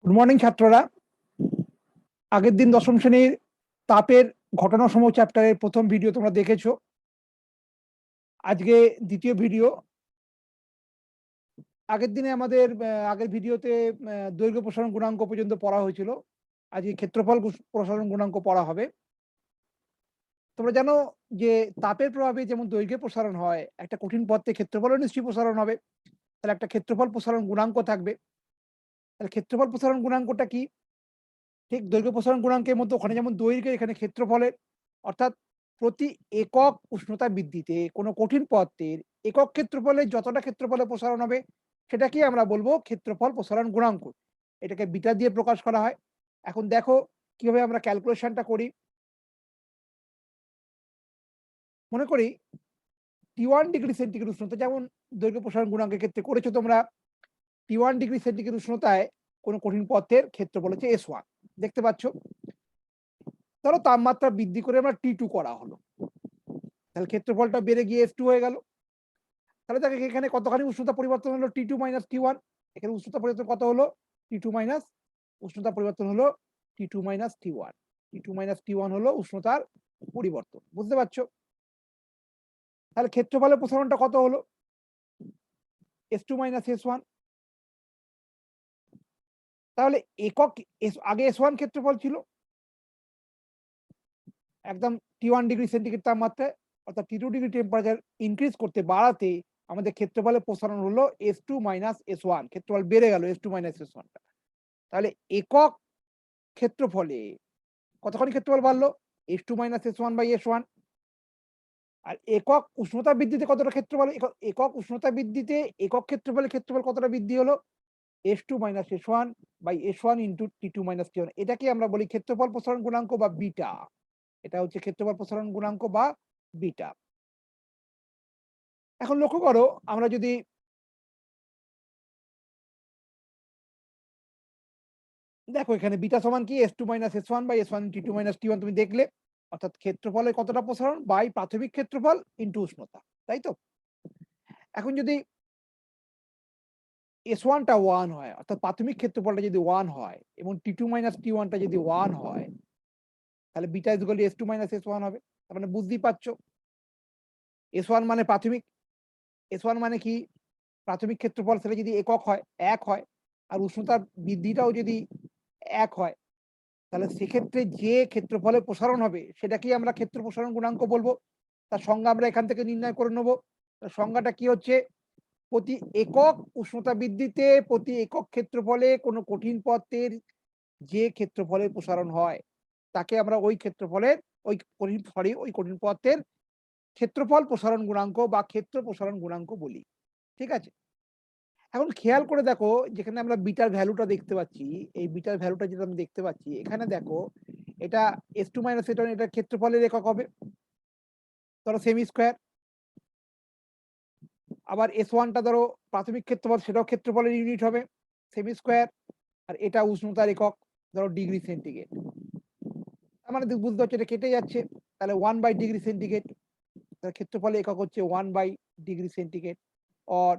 Good morning ছাত্ররা। আগের দিন দশম শ্রেণীর তাপের ঘটনাসমূহ চ্যাপ্টারের প্রথম ভিডিও তোমরা দেখেছো। আজকে দ্বিতীয় ভিডিও। আগের দিনে আমাদের আগের ভিডিওতে দৈর্ঘ্য প্রসারণ গুণাঙ্ক পর্যন্ত পড়া হয়েছিল। আজকে ক্ষেত্রফল প্রসারণ গুণাঙ্ক পড়া হবে। তোমরা জানো যে তাপের প্রভাবে যেমন দৈর্ঘ্য প্রসারণ হয়, একটা কঠিন পথে ক্ষেত্রফলও নিশ্চয়ই প্রসারণ হবে। তাহলে একটা ক্ষেত্রফল প্রসারণ গুণাঙ্ক থাকবে। তাহলে ক্ষেত্রফল প্রসারণ গুণাঙ্কটা কি? ঠিক দৈর্ঘ্য প্রসারণ গুণাঙ্কের মতো ওখানে যেমন দৈর্ঘ্য, এখানে ক্ষেত্রফলের, অর্থাৎ প্রতি একক উষ্ণতা বৃদ্ধিতে কোনো কঠিন পদার্থের একক ক্ষেত্রফলে যতটা ক্ষেত্রফলে প্রসারণ হবে সেটাকেই আমরা বলবো ক্ষেত্রফল প্রসারণ গুণাঙ্ক। এটাকে বিটা দিয়ে প্রকাশ করা হয়। এখন দেখো কিভাবে আমরা ক্যালকুলেশনটা করি। মনে করি T1 ডিগ্রি সেন্টিগ্রেড উষ্ণতা, যেমন দৈর্ঘ্য প্রসারণ গুণাঙ্কের ক্ষেত্রে করেছো তোমরা। T1 ডিগ্রি সেন্টিগ্রেড উষ্ণতায় কোনো কঠিন পদার্থের ক্ষেত্রফল হচ্ছে S1, দেখতে পাচ্ছ। ধরো তাপমাত্রা বৃদ্ধি করে আমরা T2 করা হলো, তাহলে ক্ষেত্রফলটা বেড়ে গিয়ে F2 হয়ে গেল। তাহলে দেখো এখানে কতখানি উষ্ণতা পরিবর্তন হলো, T2 মাইনাস T1। এখানে উষ্ণতা পরিবর্তন কত হলো, T2 মাইনাস উষ্ণতা পরিবর্তন হলো T2 minus T1। T2 minus T1 হলো উষ্ণতার পরিবর্তন, বুঝতে পারছো? তাহলে ক্ষেত্রফলের প্রসারণটা কত হলো, S2 মাইনাস S1। তাহলে একক আগে S1 ক্ষেত্রফল ছিল একদম T1 ডিগ্রি সেন্টিগ্রেড তাপমাত্রায়, অর্থাৎ T2 ডিগ্রি টেম্পারেচার ইনক্রিজ করতে বাড়াতে আমাদের ক্ষেত্রফলের প্রসারণ হলো S2 মাইনাস S1। ক্ষেত্রফল বেড়ে গেল S2 মাইনাস S1। তাহলে একক ক্ষেত্রফলে কতখানি ক্ষেত্রফল বাড়লো, S2 minus S1 by S1। আর একক উষ্ণতা বৃদ্ধিতে কতটা ক্ষেত্রফল, একক উষ্ণতা বৃদ্ধিতে একক ক্ষেত্রফল কতটা বৃদ্ধি হলো, S2 minus S1 by S1 into T2 minus T1। এটাকে আমরা বলি ক্ষেত্রফল প্রসারণ গুণাঙ্ক বা বিটা। এটা হচ্ছে ক্ষেত্রফল প্রসারণ গুণাঙ্ক বা বিটা। এখন লক্ষ্য করো, আমরা যদি দেখো এখানে বিটা সমান কি, S2 minus S1 by S1 T2 minus T1 তুমি দেখলে, অর্থাৎ ক্ষেত্রফলে কতটা প্রসারণ বাই প্রাথমিক ক্ষেত্রফল ইন্টু উষ্ণতা, তাই তো? এখন যদি S1 টা 1 হয়, অর্থাৎ প্রাথমিক ক্ষেত্রফলটা যদি 1 হয় এবং T2 মাইনাস T1 টা যদি 1 হয়, তাহলে beta is equal to S2 minus S1 হবে। তার মানে বুঝতেই পারছো S1 মানে প্রাথমিক, S1 মানে কি প্রাথমিক ক্ষেত্রফল, সেটা যদি একক হয়, 1 হয়, আর উষ্ণতার বৃদ্ধিটাও যদি 1 হয়, তাহলে সেক্ষেত্রে যে ক্ষেত্রফলে প্রসারণ হবে সেটাকেই আমরা ক্ষেত্র প্রসারণ গুণাঙ্ক বলবো। তার সংজ্ঞা আমরা এখান থেকে নির্ণয় করে নেবো। তার সংজ্ঞাটা কি হচ্ছে, প্রতি একক উষ্ণতা বৃদ্ধিতে প্রতি একক ক্ষেত্রফলে কোনো কঠিন পদার্থের যে ক্ষেত্রফলে প্রসারণ হয় তাকে আমরা ওই ক্ষেত্রফলের ওই কঠিন পদার্থের ক্ষেত্রফল প্রসারণ গুণাঙ্ক বা ক্ষেত্র প্রসারণ গুণাঙ্ক বলি। ঠিক আছে? এখন খেয়াল করে দেখো, যেখানে আমরা বিটার ভ্যালুটা দেখতে পাচ্ছি, এই বিটার ভ্যালুটা যেটা আমি দেখতে পাচ্ছি এখানে দেখো, এটা S2 মাইনাস এটা এটার ক্ষেত্রফলের একক হবে, ধরো সেমি স্কোয়ার। আবার S1 টা ধরো প্রাথমিক ক্ষেত্রফল, সেটাও ক্ষেত্রফলের ইউনিট হবে সেমি স্কোয়ার। আর এটা উষ্ণতার একক, ধরো ডিগ্রি সেন্টিগ্রেড। তার মানে বুঝতে পারছো এটা কেটে যাচ্ছে, তাহলে 1 বাই ডিগ্রি সেন্টিগ্রেড, তার ক্ষেত্রফলের একক হচ্ছে 1 by degree centigrade or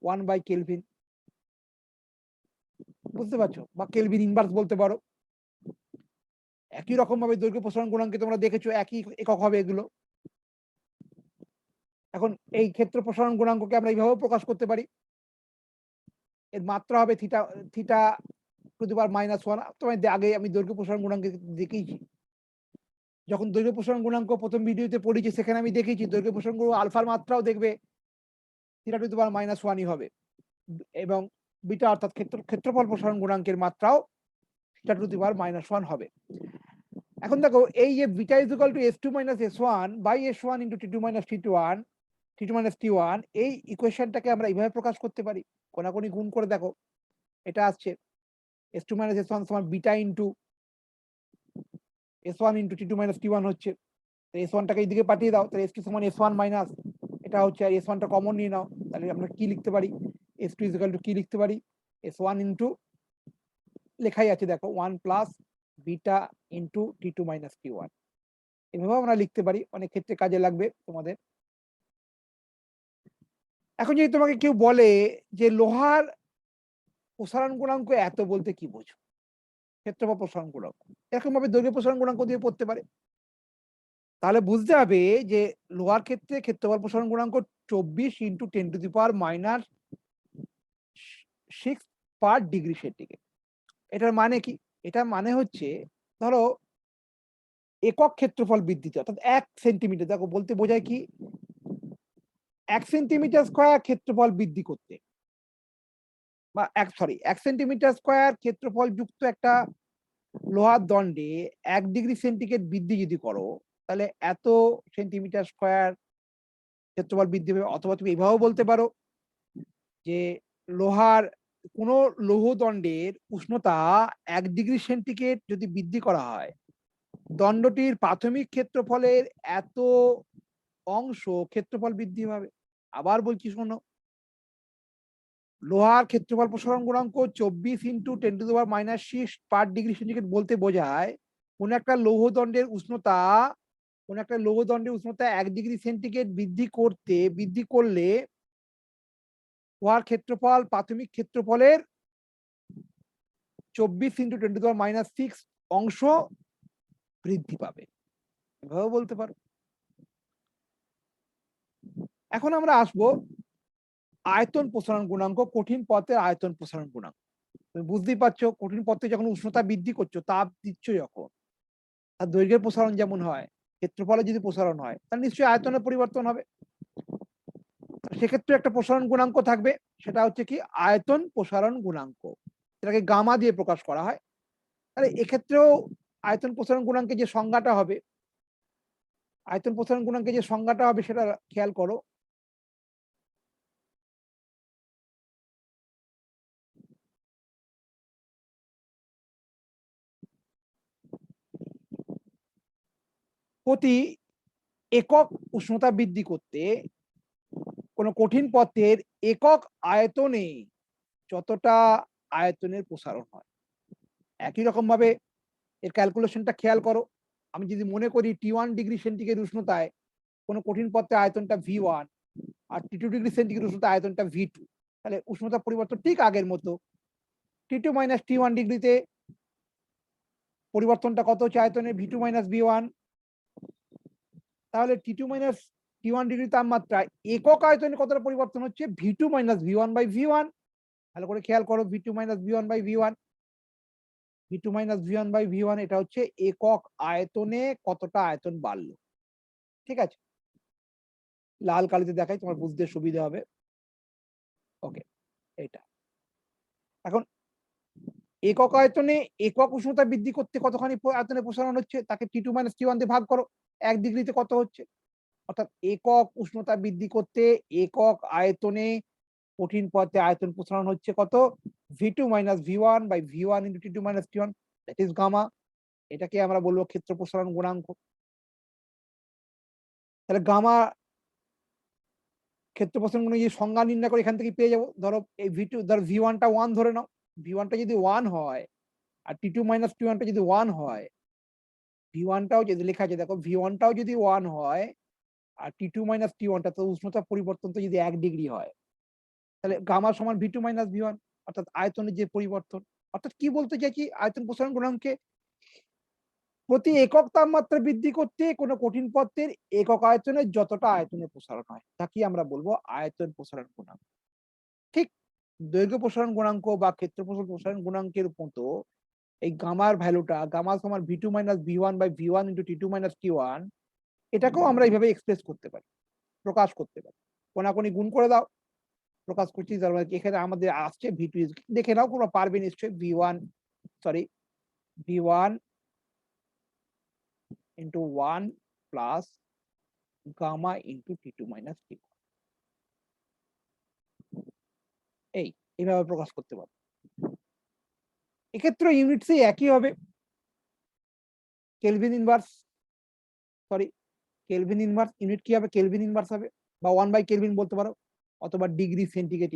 1 by kelvin, বুঝতে পারছো? বা কেলভিন ইনভার্স বলতে পারো। একই রকম ভাবে দৈর্ঘ্য প্রসারণ গুণাঙ্কে তোমরা দেখেছো একই একক হবে এগুলো। এখন এই ক্ষেত্র প্রসারণ গুণাঙ্ককে আমরা এইভাবেও প্রকাশ করতে পারি, এর মাত্রা হবে থিটা থিটা টু দি পাওয়ার -1। তোমায় আগে আমি দৈর্ঘ্য প্রসারণ গুণাঙ্কে দেখিয়েছি, যখন দৈর্ঘ্য প্রসারণ গুণাঙ্ক প্রথম ভিডিওতে পড়েছি সেখানে আমি দেখিয়েছি দৈর্ঘ্য প্রসারণ গুণাঙ্ক আলফার মাত্রাও দেখবে থিটা টু দি পাওয়ার -1ই হবে, এবং বিটা অর্থাৎ ক্ষেত্রফল প্রসারণ গুণাঙ্কের মাত্রাও থিটা টু দি পাওয়ার -1 হবে। এখন দেখো এই যে beta is equal to S2 minus S1 by S1 into T2 minus T1 minus T1, এই ইকুয়েশনটাকে আমরা এইভাবে প্রকাশ করতে পারি। কোনাকুনি গুণ করে দেখো, এটা আসছে S2 মাইনাস S1 সমান beta into S1 into T2 minus T1 হচ্ছে। S1 টাকে এইদিকে পাঠিয়ে দাও, তাহলে S2 সমান S1 মাইনাস এটা হচ্ছে, আর S1 টা কমন নিয়ে নাও, তাহলে আমরা কি লিখতে পারি, S2 ইজ ইকুয়াল টু কি লিখতে পারি, S1 ইন্টু লেখাই আছে দেখো 1 plus beta into T2 minus T1। এভাবে আমরা লিখতে পারি, অনেক ক্ষেত্রে কাজে লাগবে তোমাদের। এখন যদি তোমাকে কেউ বলে যে লোহার প্রসারণ গুণাঙ্ক এত বলতে কি বোঝো, ক্ষেত্রফল প্রসারণ গুণাঙ্ক। এরকম ভাবে দৈর্ঘ্য প্রসারণ গুণাঙ্ক দিয়ে পড়তে পারে। তাহলে বুঝতে হবে যে লোহার ক্ষেত্রে ক্ষেত্রফল প্রসারণ গুণাঙ্ক 24 ইন্টু 10⁻⁶ পার ডিগ্রি সেন্টিগ্রেড। এটার মানে কি? এটার মানে হচ্ছে ধরো একক ক্ষেত্রফল বৃদ্ধিতে অর্থাৎ 1 সেন্টিমিটার, দেখো বলতে বোঝায় কি 1 সেন্টিমিটার স্কয়ার ক্ষেত্রফল বৃদ্ধি করতে বা 1 সেন্টিমিটার স্কয়ার ক্ষেত্রফল যুক্ত একটা লোহার দণ্ডে 1 ডিগ্রি সেন্টিগ্রেড বৃদ্ধি যদি করো, তাহলে এত সেন্টিমিটার স্কয়ার ক্ষেত্রফল বৃদ্ধি হবে। অথবা তুমি এভাবেও বলতে পারো যে লোহার কোন লৌহদণ্ডের উষ্ণতা 1 ডিগ্রি সেন্টিগ্রেড যদি বৃদ্ধি করা হয়, দণ্ডটির প্রাথমিক ক্ষেত্রফলের এত অংশ ক্ষেত্রফল বৃদ্ধি পাবে। আবার বলছি শোনো, লোহার ক্ষেত্রফল প্রসারণ গুণাঙ্ক 24 ইন্টু 10⁻⁶ পার ডিগ্রি সেন্টিগ্রেড বলতে বোঝায় কোন একটা লৌহদণ্ডের উষ্ণতা 1 ডিগ্রি সেন্টিগ্রেড বৃদ্ধি করলে উহার ক্ষেত্রফল প্রাথমিক ক্ষেত্রফলের 24 ইন্টু 10⁻⁶ অংশ বৃদ্ধি পাবে। এভাবেও বলতে পারো। এখন আমরা আসবো আয়তন প্রসারণ গুণাঙ্ক, কঠিন পথের আয়তন প্রসারণ গুণাঙ্ক। তুমি বুঝতেই পারছো, কঠিন পথে যখন উষ্ণতা বৃদ্ধি করছো, তাপ দিচ্ছ যখন, আর দৈর্ঘ্যের প্রসারণ যেমন হয়, ক্ষেত্রফলে যদি প্রসারণ হয়, তাহলে নিশ্চয়ই আয়তনের পরিবর্তন হবে। সেক্ষেত্রে একটা প্রসারণ গুণাঙ্ক থাকবে, সেটা হচ্ছে কি আয়তন প্রসারণ গুণাঙ্ক, এটাকে গামা দিয়ে প্রকাশ করা হয়। তাহলে এক্ষেত্রেও আয়তন প্রসারণ গুণাঙ্কের যে সংজ্ঞাটা হবে, সেটা খেয়াল করো। প্রতি একক উষ্ণতা বৃদ্ধি করতে কোন কঠিন পথের একক আয়তনে যতটা আয়তনের প্রসারণ হয়, একই রকম ভাবে এর ক্যালকুলেশনটা খেয়াল করো। আমি যদি মনে করি T1 ডিগ্রি সেন্টিগ্রেড উষ্ণতায় কোনো কঠিন পথের আয়তনটা V1 আর T2 ডিগ্রি সেন্টিগ্রেড উষ্ণতায় আয়তনটা V2, তাহলে উষ্ণতা পরিবর্তন ঠিক আগের মতো। T2 মাইনাস T1 ডিগ্রিতে পরিবর্তনটা কত হচ্ছে আয়তনের V2 মাইনাস V1। তাহলে T2 মাইনাস T1 ডিগ্রি তাপমাত্রায় একক আয়তনে কতটা পরিবর্তন হচ্ছে V2 minus V1 by V1। ভালো করে খেয়াল করো, V2 minus V1 by V1, V2 minus V1 by V1, এটা হচ্ছে একক আয়তনে কতটা আয়তন বাড়লো। ঠিক আছে, লাল কালিতে দেখাই, তোমার বুঝতে সুবিধা হবে। ওকে, এটা এখন একক আয়তনে একক উষ্ণতা বৃদ্ধি করতে কতখানি আয়তনে প্রসারণ হচ্ছে, তাকে T2 মাইনাস T1 দিয়ে ভাগ করো, 1 ডিগ্রিতে কত হচ্ছে। অর্থাৎ একক উষ্ণতা বৃদ্ধি করতে একক আয়তনে কঠিন পথে আয়তন প্রসারণ হচ্ছে কত, V2 minus V1 by V1 into T2 minus T1, that is gamma. এটাকে আমরা বলবো ক্ষেত্র প্রসারণ গুণাঙ্ক। তাহলে গামা ক্ষেত্র প্রসারণ গুণাঙ্ক যদি সংজ্ঞা নির্ণয় করে এখান থেকে পেয়ে যাবো। ধরো এই V2, ধরো V1 টা 1 ধরে নাও, V1 টা যদি 1 হয় আর T2 মাইনাস T1 টা যদি 1 হয়, V1 টাও যদি লেখা আছে দেখো, V1 টাও যদি 1 হয় আর T2 মাইনাস T1 টা, তো উষ্ণতা পরিবর্তন তো যদি 1 ডিগ্রি হয়, তাহলে গামা সমান V2 মাইনাস V1, অর্থাৎ আয়তনের যে পরিবর্তন। অর্থাৎ কি বলতে চাইছি, আয়তন প্রসারণ গুণাঙ্কে প্রতি একক তাপমাত্রা বৃদ্ধি করতে কোনো কঠিন পদার্থের একক আয়তনের যতটা আয়তনের প্রসারণ হয়, তাকে আমরা বলবো আয়তন প্রসারণ গুণাঙ্ক। ঠিক দৈর্ঘ্য প্রসারণ গুণাঙ্ক বা ক্ষেত্র প্রসারণ গুণাঙ্কের মতো এই গামার ভ্যালুটা, গামা সমান V2 minus V1 by V1 into T2 minus T1, এটাকেও আমরা এইভাবে এক্সপ্রেস করতে পারি, প্রকাশ করতে পারি। কোনাকুনি গুণ করে দাও, প্রকাশ করছি। তার মানে এখানে আমাদের আসছে V2, দেখে নাও, কোনো পারবে নিশ্চয়ই, V1 into 1 plus gamma into T2 minus T1, এইভাবে প্রকাশ করতে পারবো। এক্ষেত্রে ইউনিট সেই একই হবে, কেলভিন ইনভার্স, ইউনিট কি হবে, কেলভিন ইনভার্স হবে, বা 1 বাই কেলভিন বলতে পারো, অথবা ডিগ্রি সেন্টিগ্রেড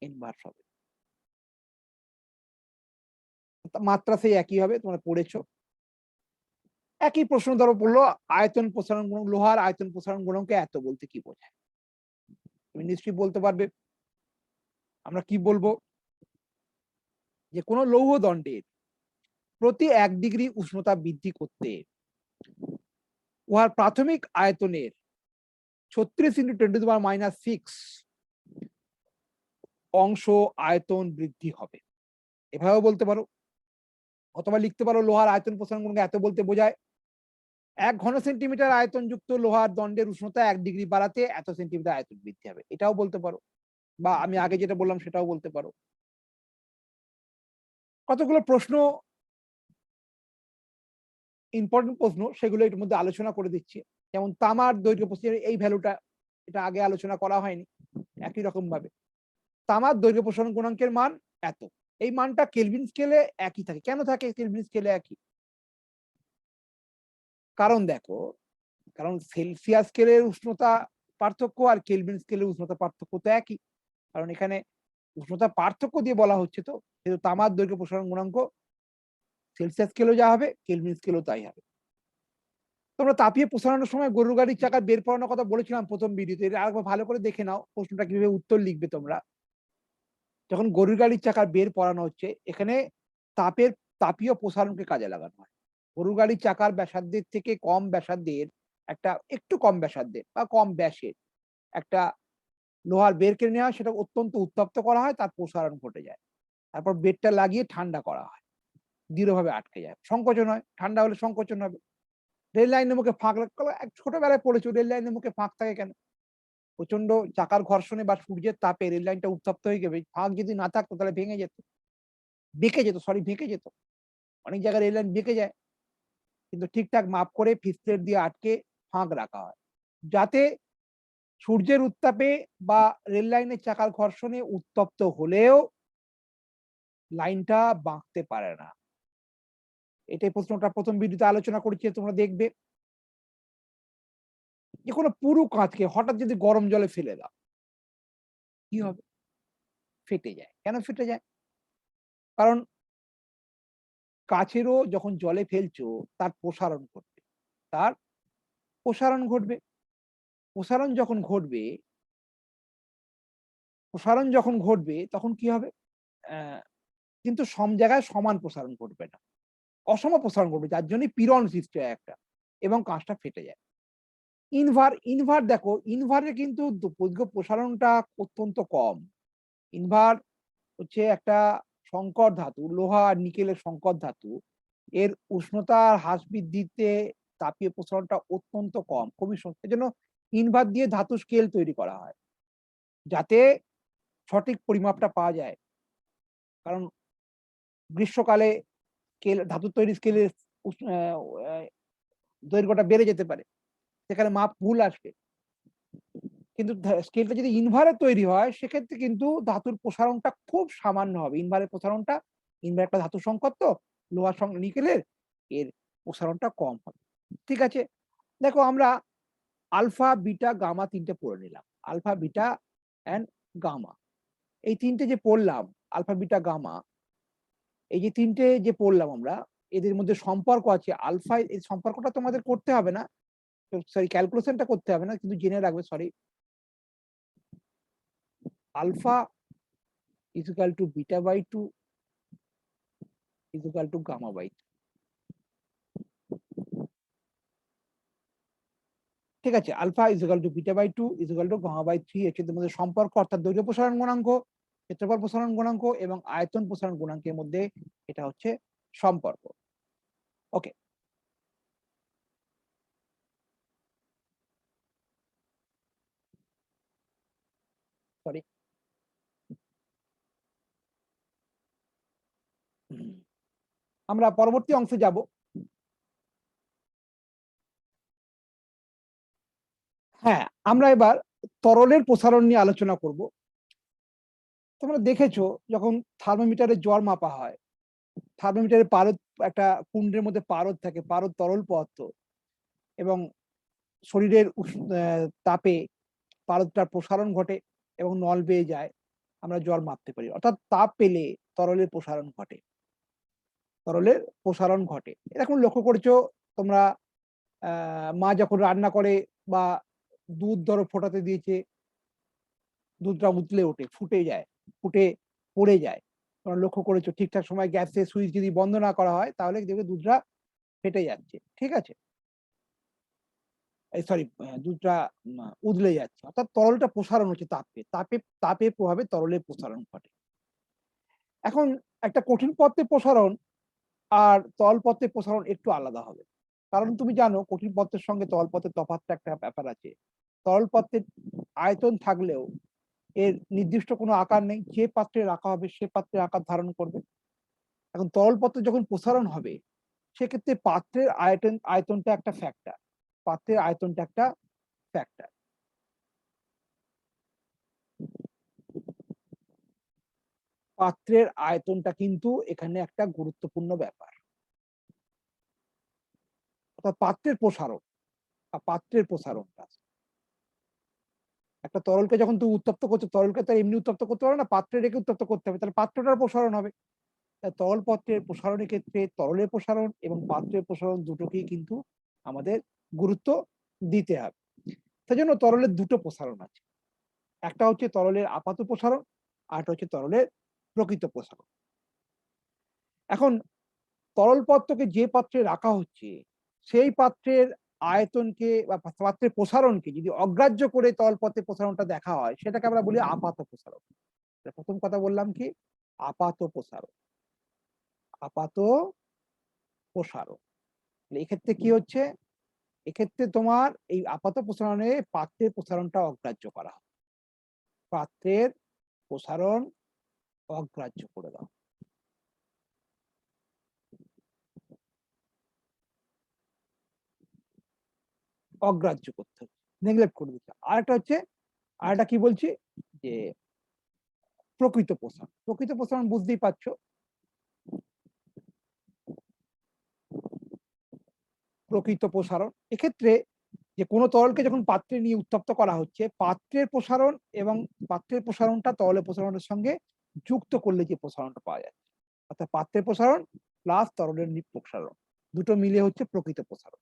ইনভার্স হবে। মাত্রা সেই একই হবে, তোমরা পড়েছো। একই প্রশ্ন ধরো পড়লো আয়তন প্রসারণ গুণাঙ্ক, লোহার আয়তন প্রসারণ গুণাঙ্ক এত বলতে কি বোঝায়, তুমি নিশ্চয়ই বলতে পারবে। আমরা কি বলবো, যে কোনো লৌহ দণ্ডের প্রতি 1 ডিগ্রি উষ্ণতা বৃদ্ধি করতে উহার প্রাথমিক আয়তনের 36 × 10⁻⁶ অংশ আয়তন বৃদ্ধি হবে। এভাবেও বলতে পারো, অথবা লিখতে পারো লোহার আয়তন প্রসারণ গুণাঙ্ক এত বলতে বোঝায় 1 ঘন সেন্টিমিটার আয়তনযুক্ত লোহার দণ্ডের উষ্ণতা 1 ডিগ্রি বাড়াতে এত সেন্টিমিটার আয়তন বৃদ্ধি হবে। এটাও বলতে পারো, বা আমি আগে যেটা বললাম সেটাও বলতে পারো। কতগুলো প্রশ্ন, ইম্পর্টেন্ট প্রশ্ন, সেগুলো এর মধ্যে আলোচনা করে দিচ্ছি। যেমন তামার দৈর্ঘ্য প্রসারণের এই ভ্যালুটা, এটা আগে আলোচনা করা হয়নি। একই রকম ভাবে তামার দৈর্ঘ্য প্রসারণ গুণাঙ্কের মান এত, এই মানটা কেলভিন স্কেলে একই থাকে। কেন থাকে কেলভিন স্কেলে একই? কারণ দেখো, কারণ সেলসিয়াস স্কেলের উষ্ণতা পার্থক্য আর কেলভিন স্কেলের উষ্ণতা পার্থক্য তো একই। কারণ এখানে উষ্ণতা পার্থক্য দিয়ে বলা হচ্ছে, তো কিন্তু তামার দৈর্ঘ্য প্রসারণ গুণাঙ্ক সেলসিয়াস স্কেলেও যা হবে কেলভিন স্কেলেও তাই হবে। তোমরা তাপীয় প্রসারণের সময় গরুর গাড়ির চাকা বের পড়ানোর কথা বলেছিলাম প্রথম ভিডিওতে, এটা আরেকবার ভালো করে দেখে নাও প্রশ্নটা কিভাবে উত্তর লিখবে তোমরা। যখন গরুর গাড়ির চাকা বের পড়ানো হচ্ছে, এখানে তাপীয় প্রসারণকে কাজে লাগানো হয়। গরুর গাড়ির চাকার ব্যাসার্ধের থেকে কম ব্যাসার্ধের একটা, একটু কম ব্যাসার্ধের বা কম ব্যাসের একটা লোহার বের কিনে নেওয়া হয়, সেটা অত্যন্ত উত্তপ্ত করা হয়, তার প্রসারণ ঘটে যায়। তারপর বেরটা লাগিয়ে ঠান্ডা করা হয়, দৃঢ়ভাবে আটকে যায়, সংকোচন হয়, ঠান্ডা হলে সংকোচন হবে। রেল লাইনের মুখে ফাঁক, ছোটবেলায় পড়েছো রেল লাইনের মুখে ফাঁক থাকে কেন? প্রচন্ড চাকার ঘর্ষণে বা সূর্যের তাপে রেল লাইনটা উত্তপ্ত হয়ে যাবে। ফাঁক যদি না থাকতো তাহলে ভেঙে যেত, বেঁকে যেত। অনেক জায়গায় রেল লাইন বেঁকে যায়, কিন্তু ঠিকঠাক মাপ করে ফিসপ্লেট দিয়ে আটকে ফাঁক রাখা হয়, যাতে সূর্যের উত্তাপে বা রেল লাইনের চাকার ঘর্ষণে উত্তপ্ত হলেও লাইনটা বাঁকতে পারে না। এটাই প্রশ্নটা প্রথম ভিডিওতে আলোচনা করেছি, তোমরা দেখবে। যে কোনো পুরু কাঁচকে হঠাৎ যদি গরম জলে ফেলে দাও, কি হবে? ফেটে যায়। কেন ফেটে যায়? কারণ কাচেরও যখন জলে ফেলছো তার প্রসারণ ঘটবে, তার প্রসারণ ঘটবে। প্রসারণ যখন ঘটবে, তখন কি হবে? কিন্তু সব জায়গায় সমান প্রসারণ ঘটবে না, অসম প্রসারণ ঘটবে, যার জন্য পীড়ন সৃষ্টি হয় একটা, এবং কাঁচটা ফেটে যায়। ইনভার দেখো, ইনভারে কিন্তু দৈর্ঘ্য প্রসারণটা অত্যন্ত কম। ইনভার হচ্ছে একটা সংকর ধাতু, লোহা আর নিকেলের সংকর ধাতু। এর উষ্ণতা হ্রাস বৃদ্ধিতে তাপীয় প্রসারণটা অত্যন্ত কম, খুবই এজন্য ইনভার দিয়ে ধাতু স্কেল তৈরি করা হয়, যাতে সঠিক পরিমাপটা পাওয়া যায়। কারণ গ্রীষ্মকালে ধাতু তৈরি স্কেলের দৈর্ঘ্যটা বেড়ে যেতে পারে, সেখানে মাপ ভুল আসবে। কিন্তু স্কেলটা যদি ইনভারে তৈরি হয়, সেক্ষেত্রে কিন্তু ধাতুর প্রসারণটা খুব সামান্য হবে। ইনভারের প্রসারণটা, ইনভার একটা ধাতু সংকর, তো লোহার সঙ্গে নিকেলের, এর প্রসারণটা কম হবে। ঠিক আছে, দেখো আমরা আলফা, বিটা, গামা ৩ টে পড়ে নিলাম। আলফা, বিটা অ্যান্ড গামা, এই ৩ টে যে পড়লাম, আলফা, বিটা, গামা, এই যে ৩ টে যে পড়লাম আমরা, এদের মধ্যে সম্পর্ক আছে। আলফা, এই সম্পর্কটা তোমাদের করতে হবে না, সরি ক্যালকুলেশনটা করতে হবে না, কিন্তু জেনে রাখবে, sorry, alpha is equal to beta by 2 is equal to gamma by 2। ঠিক আছে, alpha is equal to beta by 2 is equal to gamma by 3 এর মধ্যে সম্পর্ক, অর্থাৎ দৈর্ঘ্য প্রসারণ গুণাঙ্ক, ক্ষেত্রফল প্রসারণ গুণাঙ্ক এবং আয়তন প্রসারণ গুণাঙ্কের মধ্যে এটা হচ্ছে সম্পর্ক। ওকে, সরি, আমরা পরবর্তী অংশে যাব। হ্যাঁ, আমরা এবার তরলের প্রসারণ নিয়ে আলোচনা করব। তোমরা দেখেছো যখন থার্মোমিটারে জ্বর মাপা হয়, থার্মোমিটারের পারদ, একটা কুণ্ডের মধ্যে পারদ থাকে, পারদ তরল পদার্থ, এবং শরীরের তাপে পারদটার প্রসারণ ঘটে এবং নল বেয়ে যায়, আমরা জ্বর মাপতে পারি। অর্থাৎ তাপ পেলে তরলের প্রসারণ ঘটে, তরলের প্রসারণ ঘটে। এরকম লক্ষ্য করেছো তোমরা, মা যখন রান্না করে বা দুধ ধরো ফোটাতে দিয়েছে, দুধটা উতলে ওঠে, ফুটে যায়, ফুটে পড়ে যায়, তোমরা লক্ষ্য করেছো ঠিকঠাক সময় গ্যাসের সুইচ যদি বন্ধ না করা হয় তাহলে দেখবে দুধটা ফেটে যাচ্ছে, ঠিক আছে? এই সরি দুধটা উদলে যাচ্ছে। অর্থাৎ তরলটা প্রসারণ হচ্ছে তাপের প্রভাবে তরলের প্রসারণ ঘটে। এখন একটা কঠিন পদার্থের প্রসারণ আর তরল পদার্থের প্রসারণ একটু আলাদা হবে। কারণ তুমি জানো কঠিন পদার্থের সঙ্গে তরল পদার্থের তফাৎটা একটা ব্যাপার আছে। তরল পদার্থের আয়তন থাকলেও এর নির্দিষ্ট কোনো আকার নেই। যে পাত্রে রাখা হবে সে পাত্রের আকার ধারণ করবে। এখন তরল পদার্থ যখন প্রসারণ হবে সেক্ষেত্রে পাত্রের আয়তনটা একটা ফ্যাক্টর। পাত্রের আয়তনটা একটা ফ্যাক্টর। পাত্রের আয়তনটা কিন্তু এখানে একটা গুরুত্বপূর্ণ ব্যাপার। অর্থাৎ পাত্রের প্রসারণ বা পাত্রের প্রসারণটা। একটা তরলকে যখন তুমি উত্তপ্ত করছো, তরলকে তো এমনি উত্তপ্ত করতে পারো না, পাত্রে রেখে উত্তপ্ত করতে হবে। তাহলে পাত্রটার প্রসারণ হবে। তরল পত্রের প্রসারণের ক্ষেত্রে তরলের প্রসারণ এবং পাত্রের প্রসারণ দুটোকেই কিন্তু আমাদের গুরুত্ব দিতে হবে। সেজন্য তরলের দুটো প্রসারণ আছে। একটা হচ্ছে তরলের আপাত প্রসারণ, আরেকটা হচ্ছে তরলের প্রকৃত প্রসারণ। এখন তরল পদার্থকে যে পাত্রে রাখা হচ্ছে সেই পাত্রের আয়তনকে বা পাত্রের প্রসারণকে যদি অগ্রাহ্য করে তরল পদার্থের প্রসারণটা দেখা হয় সেটাকে আমরা বলি আপাত প্রসারণ। প্রথম কথা বললাম কি আপাত প্রসারণ। আপাত প্রসারণ। এক্ষেত্রে কি হচ্ছে, এক্ষেত্রে তোমার এই আপাত প্রসারণে পাত্রের প্রসারণটা অগ্রাহ্য করা হয়। পাত্রের প্রসারণ অগ্রাহ্য করে দাও। অগ্রাহ্য করতে হচ্ছে, নেগলেক্ট করে দিচ্ছে। আরেকটা হচ্ছে, আরেকটা কি বলছি যে প্রকৃত প্রসারণ। প্রকৃত প্রসারণ বুঝতেই পারছো। প্রকৃত প্রসারণ এক্ষেত্রে যে কোনো তরলকে যখন পাত্রে নিয়ে উত্তপ্ত করা হচ্ছে পাত্রের প্রসারণ এবং পাত্রের প্রসারণটা তরলের প্রসারণের সঙ্গে যুক্ত করলে যে প্রসারণটা পাওয়া যাচ্ছে, অর্থাৎ পাত্রের প্রসারণ প্লাস তরলের প্রসারণ দুটো মিলে হচ্ছে প্রকৃত প্রসারণ।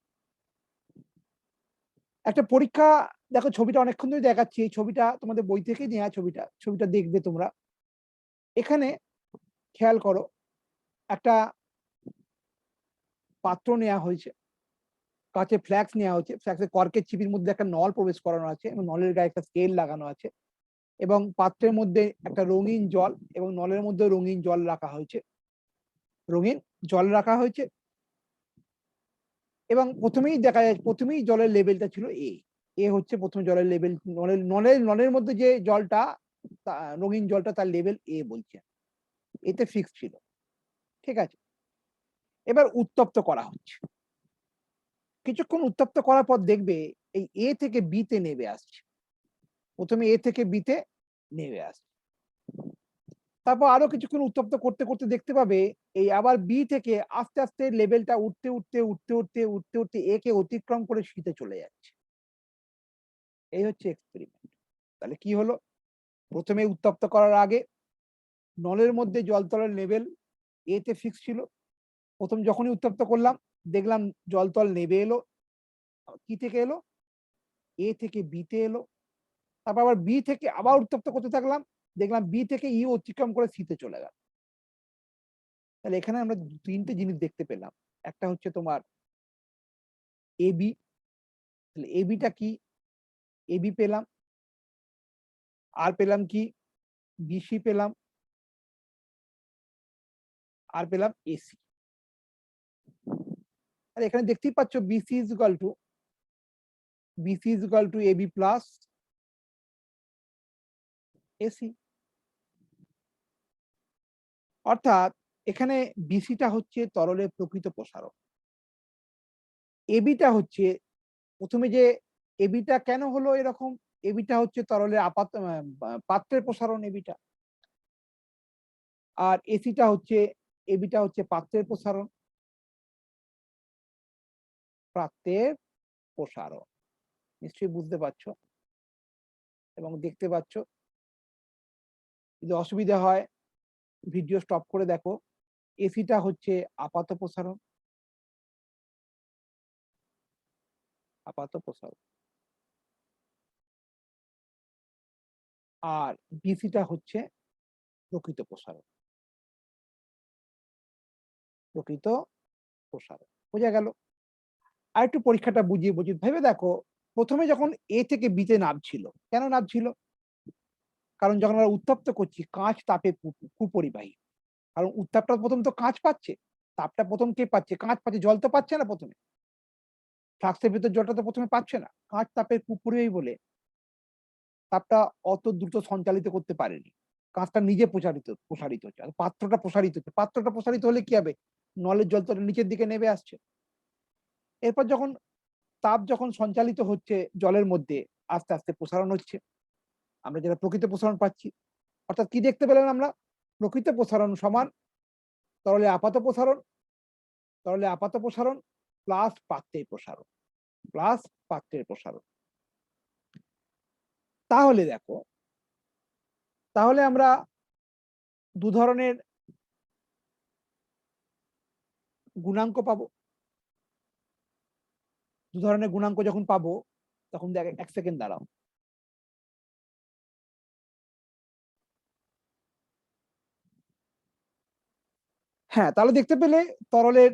একটা পরীক্ষা দেখো, ছবিটা অনেকক্ষণ ধরে দেখাচ্ছি, এই ছবিটা তোমাদের বই থেকেই নেওয়া। ছবিটা দেখবে তোমরা। এখানে খেয়াল করো, একটা পাত্র নেওয়া হয়েছে, কাছে ফ্ল্যাক্স নেওয়া হয়েছে, ফ্ল্যাক্সের কর্কের চিপির মধ্যে একটা নল প্রবেশ করানো আছে এবং নলের গায়ে একটা স্কেল লাগানো আছে এবং পাত্রের মধ্যে একটা রঙিন জল এবং নলের মধ্যে রঙিন জল রাখা হয়েছে, রঙিন জল রাখা হয়েছে এবং প্রথমেই দেখা যায়, প্রথমেই জলের লেভেলটা ছিল এ হচ্ছে প্রথম জলের লেভেল। নলের মধ্যে যে জলটা রঙিন জলটা তার লেভেল এ বলছে, এতে ফিক্স ছিল, ঠিক আছে। এবার উত্তপ্ত করা হচ্ছে, কিছুক্ষণ উত্তপ্ত করার পর দেখবে এই এ থেকে বি তে নেমে আসছে। প্রথমে এ থেকে বি তে নেমে আসছে, তারপর আরো কিছুক্ষণ উত্তপ্ত করতে করতে দেখতে পাবে এই আবার বি থেকে আস্তে আস্তে লেভেলটা উঠতে এ কে অতিক্রম করে শীতে চলে যাচ্ছে। এই হচ্ছে এক্সপেরিমেন্ট। তাহলে কি হলো, প্রথমে উত্তপ্ত করার আগে নলের মধ্যে জল তলের লেভেল এ তে ফিক্স ছিল। প্রথম যখনই উত্তপ্ত করলাম দেখলাম জল তল নেমে এলো, কি থেকে এলো, এ থেকে বি তে এলো। তারপর আবার বি থেকে আবার উত্তপ্ত করতে থাকলাম, দেখলাম বি থেকে ই অতিক্রম করে সিতে চলে গেল। তাহলে এখানে আমরা তিনটে জিনিস দেখতে পেলাম। একটা হচ্ছে তোমার এবি, তাহলে এবিটা কি, এবি পেলাম, আর পেলাম কি বিসি পেলাম, আর পেলাম এসি। আর এখানে দেখতেই পাচ্ছ BC is equal to AB plus AC. অর্থাৎ এখানে বিসিটা হচ্ছে তরলের প্রকৃত প্রসারণ, এবিটা হচ্ছে প্রথমে যে এবিটা কেন হলো এরকম, এবিটা হচ্ছে তরলের পাত্রের প্রসারণ এবিটা, আর এসিটা হচ্ছে, এবিটা হচ্ছে পাত্রের প্রসারণ, পাত্রের প্রসারণ। নিশ্চয়ই বুঝতে পারছো এবং দেখতে পাচ্ছ। যদি অসুবিধা হয় ভিডিও স্টপ করে দেখো। এসিটা হচ্ছে আপাত প্রসারণ, আপাত প্রসারণ, আর বিসিটা হচ্ছে প্রকৃত প্রসারণ। প্রকৃত প্রসারণ। বোঝা গেল? আরেকটু পরীক্ষাটা বুঝিয়ে বলছি। ভেবে দেখো, প্রথমে যখন A থেকে B তে নামছিল, কেন নামছিল? কারণ যখন আমরা উত্তপ্ত করছি, কাঁচ তাপে কুপরিবাহী। কারণ উত্তাপটা প্রথম তো কাঁচ পাচ্ছে, তাপটা প্রথম কে পাচ্ছে? কাঁচ পাচ্ছে, জল তো পাচ্ছে না প্রথমে। ফ্লাক্সের ভেতর জলটা তো প্রথমে পাচ্ছে না। কাঁচ তাপের কুপরিবাহী বলে তাপটা অত দ্রুত সঞ্চালিত করতে পারেনি। কাঁচটা নিজে প্রসারিত হচ্ছে। আর পাত্রটা প্রসারিত হচ্ছে। পাত্রটা প্রসারিত হলে কি হবে? নলের জল তো নিচের দিকে নেমে আসছে। এরপর যখন তাপ যখন সঞ্চালিত হচ্ছে জলের মধ্যে, আস্তে, আস্তে প্রসারণ হচ্ছে। আমরা যেটা প্রকৃত প্রসারণ পাচ্ছি। অর্থাৎ কি দেখতে পেলাম আমরা? প্রকৃত প্রসারণ সমান তরলে আপাত প্রসারণ, তরলে আপাত প্রসারণ প্লাস পাত্রের প্রসারণ, প্লাস পাত্রের প্রসারণ। তাহলে দেখো, তাহলে আমরা ২ ধরনের গুণাঙ্ক পাবো। ২ ধরনের গুণাঙ্ক যখন পাবো, তখন দেখ ১ সেকেন্ড দাঁড়াও। হ্যাঁ, তাহলে দেখতে পেলে তরলের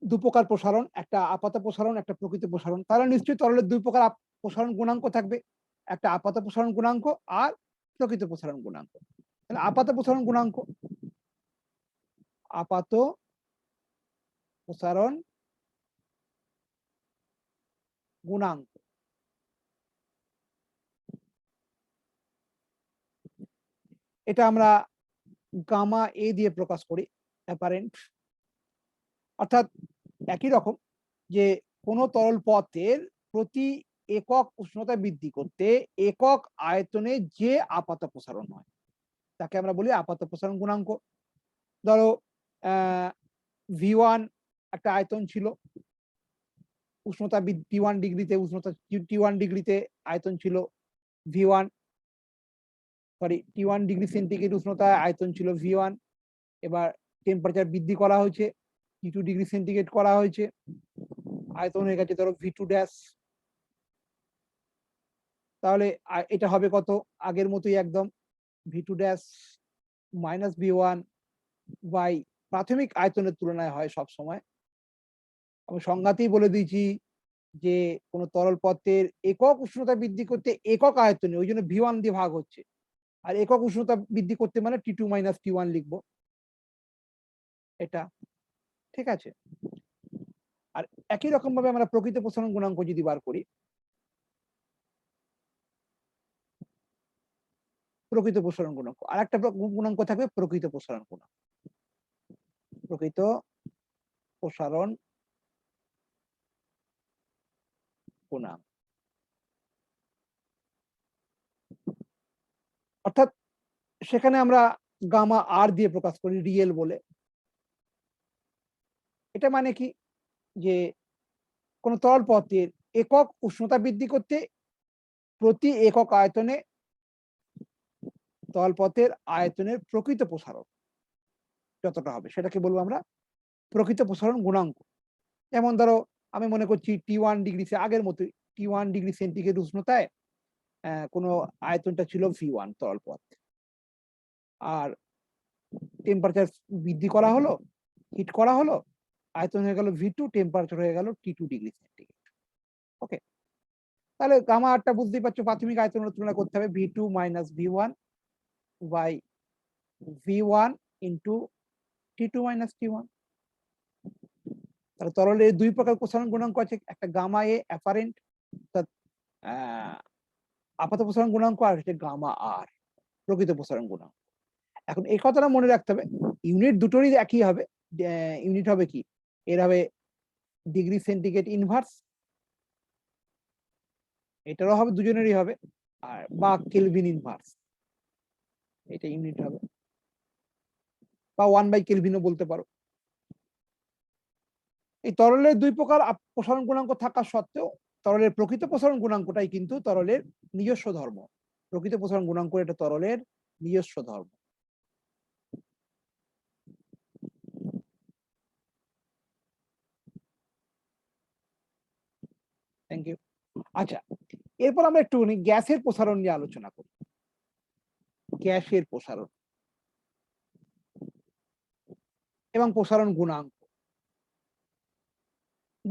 ২ প্রকার প্রসারণ, একটা আপাত প্রসারণ, একটা প্রকৃত প্রসারণ। তাহলে নিশ্চয়ই তরলের ২ প্রকার প্রসারণ গুণাঙ্ক থাকবে। একটা আপাত প্রসারণ গুণাঙ্ক আর প্রকৃত প্রসারণ গুণাঙ্ক। তাহলে আপাত প্রসারণ গুণাঙ্ক, আপাত প্রসারণ গুণাঙ্ক। এটা আমরা গামা এ দিয়ে প্রকাশ করি, অ্যাপারেন্ট। অর্থাৎ একই রকম যে কোন তরল পথের প্রতি একক উষ্ণতা বৃদ্ধি করতে একক আয়তনে যে আপাত প্রসারণ হয়, তাকে আমরা বলি আপাত প্রসারণ গুণাঙ্ক। ধরো V1 একটা আয়তন ছিল, উষ্ণতা T1 ডিগ্রিতে, উষ্ণতা T1 ডিগ্রিতে আয়তন ছিল V1, sorry T1 degree centigrade উষ্ণতায় আয়তন ছিল V1। এবার টেম্পারেচার বৃদ্ধি করা হয়েছে, T2 ডিগ্রি সেন্টিগ্রেড করা হয়েছে, আয়তন হয়ে গেছে ধরো V2 ড্যাশ। তাহলে এটা হবে কত? আগের মতোই একদম, V2 dash minus V1 by প্রাথমিক আয়তনের তুলনায় হয় সব সময়। আমি সংজ্ঞাতেই বলে দিয়েছি যে কোন তরল পদার্থের একক উষ্ণতা বৃদ্ধি করতে একক আয়তনে, ওই জন্য V1 দিয়ে ভাগ হচ্ছে। আর একক উষ্ণতা বৃদ্ধি করতে মানে T2 মাইনাস T1 লিখবো, এটা ঠিক আছে। আর একই রকম ভাবে আমরা প্রকৃত প্রসারণ গুণাঙ্ক যদি বার করি, প্রকৃত প্রসারণ গুণাঙ্ক আর একটা গুণাঙ্ক থাকবে প্রকৃত প্রসারণ গুণাঙ্ক। প্রকৃত প্রসারণ গুণাঙ্ক অর্থাৎ সেখানে আমরা গামা আর দিয়ে প্রকাশ করি, রিয়েল বলে। এটা মানে কি? যে কোন তরল পদার্থের একক উষ্ণতা বৃদ্ধি করতে প্রতি একক আয়তনে তরল পদার্থের আয়তনের প্রকৃত প্রসারণ যতটা হবে সেটাকে বলবো আমরা প্রকৃত প্রসারণ গুণাঙ্ক। যেমন ধরো আমি মনে করছি T1 ডিগ্রি, আগের মতোই T1 ডিগ্রি সেন্টিগ্রেড উষ্ণতায় কোনো আয়তনটা ছিল V1 তরল পদার্থ, আর টেম্পারেচার বৃদ্ধি করা হলো, হিট করা হলো, আয়তন হয়ে গেল V2, টেম্পারেচার হয়ে গেল T2 ডিগ্রি সেন্টিগ্রেড। ওকে, তাহলে গামা আরটা বুঝতেই পারছো, প্রাথমিক আয়তনের তুলনা করতে হবে V2 minus V1 by V1 into T2 minus T1। তাহলে তরলের 2 প্রকার প্রসারণ গুণাঙ্ক আছে, একটা গামা এ অ্যাপারেন্ট অর্থাৎ আপাত প্রসারণ গুণাঙ্ক, আর হচ্ছে গামা আর প্রকৃত প্রসারণ গুণাঙ্ক। এখন এই কথাটা মনে রাখতে হবে, ইউনিট দুটোরই একই হবে। ইউনিট হবে কি? এর হবে ডিগ্রি সেন্টিগ্রেড ইনভার্স, এটারও হবে, দুজনেরই হবে, আর বা কেলভিন ইনভার্স, এটা ইউনিট হবে, বা 1/কেলভিনও বলতে পারো। এই তরলের 2 প্রকার প্রসারণ গুণাঙ্ক থাকা সত্ত্বেও তরলের প্রকৃত প্রসারণ গুণাঙ্কটাই কিন্তু তরলের নিজস্ব ধর্ম। প্রকৃত প্রসারণ গুণাঙ্ক এটা তরলের নিজস্ব ধর্ম। Thank you. আচ্ছা, এরপর আমরা একটুখানি গ্যাসের প্রসারণ নিয়ে আলোচনা করি। গ্যাসের প্রসারণ এবং প্রসারণ গুণাঙ্ক।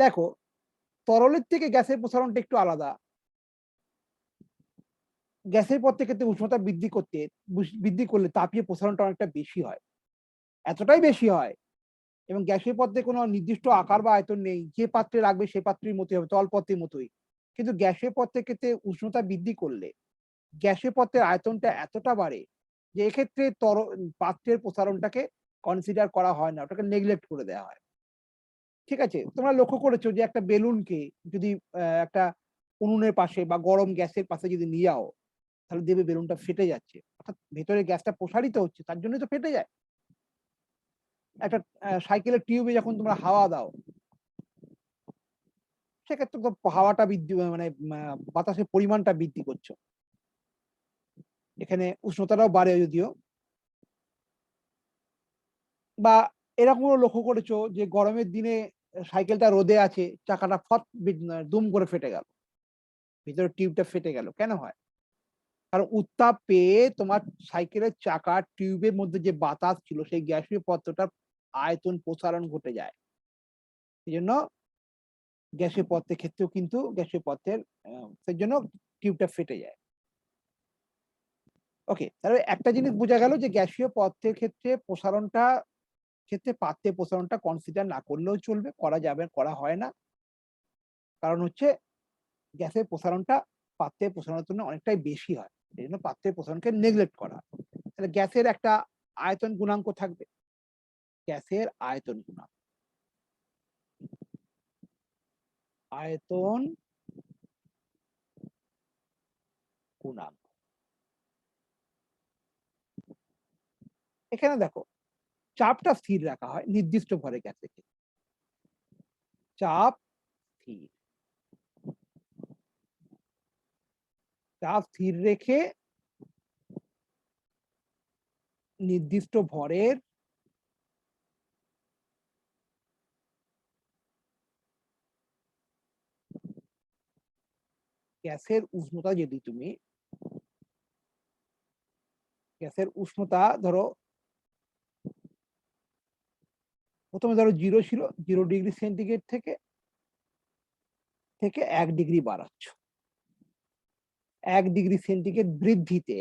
দেখো, তরলের থেকে গ্যাসের প্রসারণটা একটু আলাদা। গ্যাসের পথে ক্ষেত্রে উষ্ণতা বৃদ্ধি করলে তাপীয় প্রসারণটা অনেকটা বেশি হয়। এতটাই বেশি হয় এবং গ্যাসের পথে কোনো নির্দিষ্ট আকার বা আয়তন নেই। যে পাত্রে রাখবে সে পাত্রের মতোই হবে, তলপথের মতোই। কিন্তু গ্যাসের পথের ক্ষেত্রে উষ্ণতা বৃদ্ধি করলে গ্যাসের পথের আয়তনটা এতটা বাড়ে যে এক্ষেত্রে পাত্রের প্রসারণটাকে কনসিডার করা হয় না, ওটাকে নেগলেক্ট করে দেওয়া হয়। ঠিক আছে? তোমরা লক্ষ্য করেছো যে একটা বেলুনকে যদি একটা উনুনের পাশে বা গরম গ্যাসের পাশে যদি নিয়ে যাও, তাহলে দেখবে বেলুনটা ফেটে যাচ্ছে। অর্থাৎ ভেতরে গ্যাসটা প্রসারিত হচ্ছে, তার জন্যই তো ফেটে যায়। একটা সাইকেলের টিউবে যখন তোমরা হাওয়া দাও, সেক্ষেত্রে তো হাওয়াটা মানে বাতাসের পরিমাণটা বৃদ্ধি করছো। এখানে উষ্ণতাটাও বাড়ে যদিও। বা এরকমও লক্ষ্য করেছো যে গরমের দিনে সাইকেলটা রোদে আছে, চাকাটা দুম করে ফেটে গেল। ভিতরের টিউবটা ফেটে গেল। কেন হয়? কারণ উত্তাপ পেয়ে তোমার সাইকেলের চাকার টিউবের মধ্যে যে বাতাস ছিল সেই গ্যাসীয় পদার্থটার আয়তন প্রসারণ ঘটে যায়। এজন্য গ্যাসীয় পদার্থের ক্ষেত্রেও কিন্তু গ্যাসীয় পদার্থের সেজন্য টিউবটা ফেটে যায়। ওকে, তাহলে একটা জিনিস বোঝা গেল যে গ্যাসীয় পদার্থের ক্ষেত্রে পাত্রের প্রসারণটা কনসিডার না করলেও চলবে, করা যাবে, করা হয় না। কারণ হচ্ছে গ্যাসের প্রসারণটা পাত্রের প্রসারণের জন্য অনেকটাই বেশি হয়। এজন্য পাত্রের প্রসারণকে নেগলেক্ট করা হয়। তাহলে গ্যাসের একটা আয়তন গুণাঙ্ক থাকবে। গ্যাসের আয়তন গুণাঙ্ক। আয়তন গুণাঙ্ক। এখানে দেখো, চাপটা স্থির রাখা হয় নির্দিষ্ট ভরে গ্যাসের ক্ষেত্রে। চাপ স্থির। চাপ স্থির রেখে নির্দিষ্ট ভরের গ্যাসের উষ্ণতা যদি তুমি গ্যাসের উষ্ণতা ধরো প্রথমে ধরো 0 ছিল, 0 ডিগ্রি সেন্টিগ্রেড থেকে 1 ডিগ্রি বাড়াচ্ছ। 1 ডিগ্রি সেন্টিগ্রেড বৃদ্ধিতে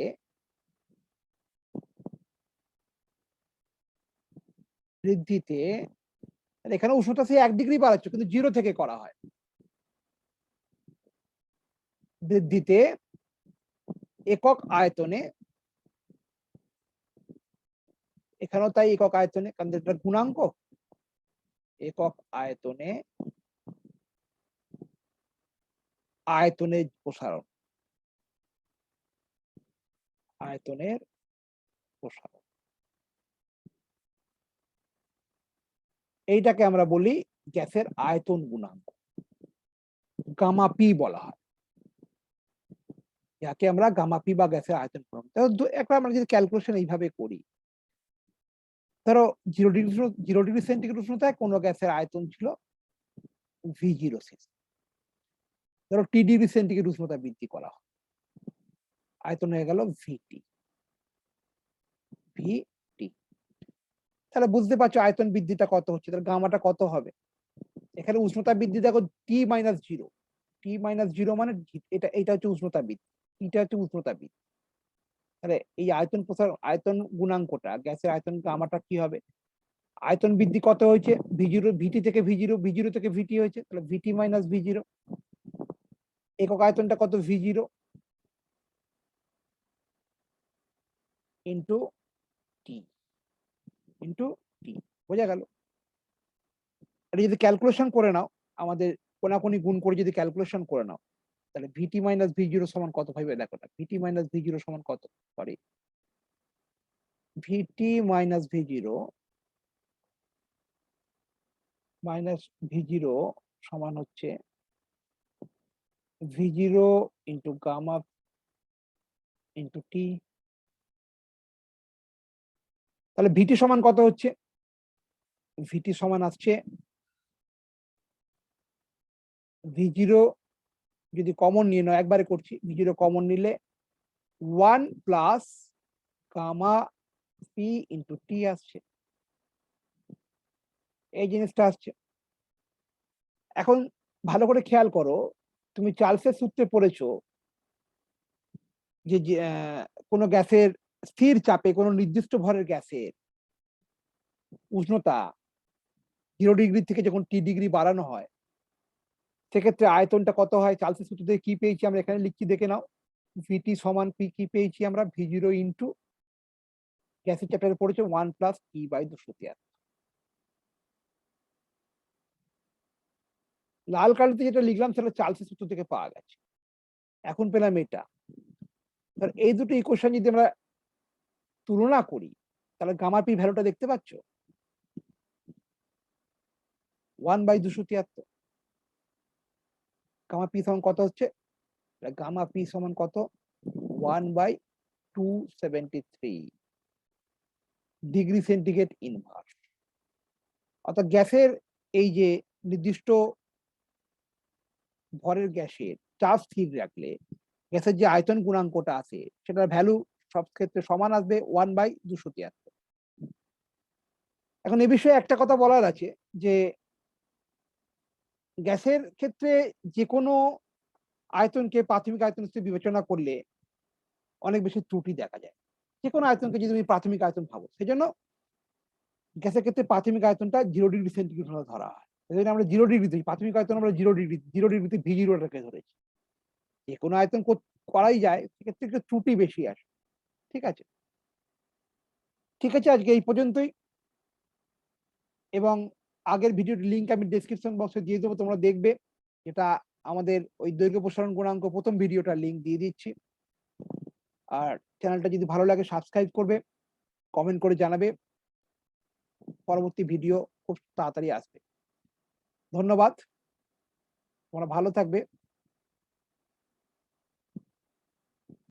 এখানে উষ্ণতা সেই 1 ডিগ্রি বাড়াচ্ছ, কিন্তু 0 থেকে করা হয়। বৃদ্ধিতে একক আয়তনে, এখানেও তাই একক আয়তনে, কারণ এটা গুণাঙ্ক। একক আয়তনে আয়তনের প্রসারণ, আয়তনের প্রসারণ, এইটাকে আমরা বলি গ্যাসের আয়তন গুণাঙ্ক, গামা পি বলা হয়, যাকে আমরা গামা পি বা গ্যাসের আয়তন গুণাঙ্ক। একটা আমরা যদি ক্যালকুলেশন এইভাবে করি, ধরো 0 ডিগ্রি সেন্টিগ্রেড উষ্ণতায় কোন গ্যাসের আয়তন ছিল V0 সিক্স। ধরো টি ডিগ্রি সেন্টিগ্রেড উষ্ণতা বৃদ্ধি করা হয়, আয়তন হয়ে গেল ভিটি। তাহলে বুঝতে পারছো আয়তন বৃদ্ধিটা কত হচ্ছে, তাহলে গামাটা কত হবে। এখানে উষ্ণতা বৃদ্ধি দেখো T-0, T-0 মানে এটা হচ্ছে উষ্ণতা বৃদ্ধি, এটা হচ্ছে উষ্ণতা বৃদ্ধি। তাহলে এই আয়তন গুণাঙ্কটা, গ্যাসের আয়তন গামাটা কি হবে, আয়তন বৃদ্ধি কত হয়েছে, ভিটি থেকে V0 থেকে ভিটি হয়েছে, তাহলে VT-V0। একক আয়তনটা কত, V0 ইন্টু টি, বোঝা গেল। এটা যদি ক্যালকুলেশন করে নাও, আমাদের কোনাকুনি গুণ করে যদি ক্যালকুলেশন করে নাও, তাহলে VT-V0 সমান কত ভাবে দেখো না, VT-V0 সমান কত, সরি, VT-V0 সমান হচ্ছে V0 into gamma into T. তাহলে ভিটি সমান কত হচ্ছে, ভিটি সমান আসছে V0 যদি কমন নিয়ে নাও, একবারে করছি, V0 কমন নিলে 1 plus gamma P into T আসছে, এই জিনিসটা আসছে। এখন ভালো করে খেয়াল করো, তুমি চার্লসের সূত্রে পড়েছো যে কোনো গ্যাসের স্থির চাপে কোনো নির্দিষ্ট ভরের গ্যাসের উষ্ণতা 0 ডিগ্রি থেকে যখন T ডিগ্রি বাড়ানো হয়, সেক্ষেত্রে আয়তনটা কত হয়? চার্লসের সূত্র থেকে কি পেয়েছি আমরা এখানে লিখছি দেখে নাও। VT সমান কি পেয়েছি আমরা? V0 ইনটু গ্যাসের চ্যাপ্টারে পড়েছে 1 প্লাস E/273। লাল কালিতে যেটা লিখলাম সেটা চার্লসের সূত্র থেকে পাওয়া গেছে। এখন পেলাম এটা। এই দুটো ইকুয়েশন যদি আমরা তুলনা করি, তাহলে গামা পি ভ্যালুটা দেখতে পাচ্ছ? 1/273। গামা পি সমান কত হচ্ছে? গামা পি সমান কত? 1/273 ডিগ্রি সেন্টিগ্রেড ইনভার্স। অর্থাৎ গ্যাসের এই যে নির্দিষ্ট ভরের গ্যাসের চাপ স্থির রাখলে গ্যাসের যে আয়তন গুণাঙ্কটা আছে সেটার ভ্যালু সব ক্ষেত্রে সমান আসবে 1/273। এখন এ বিষয়ে একটা কথা বলার আছে যে গ্যাসের ক্ষেত্রে যে কোনো আয়তনকে প্রাথমিক আয়তন হিসেবে বিবেচনা করলে অনেক বেশি ত্রুটি দেখা যায়। যে কোনো আয়তনকে যদি তুমি প্রাথমিক আয়তন ভাবো, সেজন্য গ্যাসের ক্ষেত্রে প্রাথমিক আয়তনটা 0 ডিগ্রি সেন্টিগ্রেড হলে ধরা হয়। সেজন্য আমরা 0 ডিগ্রি ধরি, প্রাথমিক আয়তন আমরা 0 ডিগ্রিতে V0 টাকে ধরেছি। যে কোনো আয়তন করাই যায়, সেক্ষেত্রে একটু ত্রুটি বেশি আসে। ঠিক আছে? ঠিক আছে, আজকে এই পর্যন্তই। এবং আগের ভিডিওর লিংক আমি ডেসক্রিপশন বক্সে দিয়ে দেবো, তোমরা দেখবে। এটা আমাদের ওই দৈর্ঘ্য প্রসারণ গুণাঙ্ক প্রথম ভিডিওটার লিংক দিয়ে দিচ্ছি। আর চ্যানেলটা যদি ভালো লাগে সাবস্ক্রাইব করবে, কমেন্ট করে জানাবে। পরবর্তী ভিডিও খুব তাড়াতাড়ি আসবে। ধন্যবাদ। তোমরা ভালো থাকবে।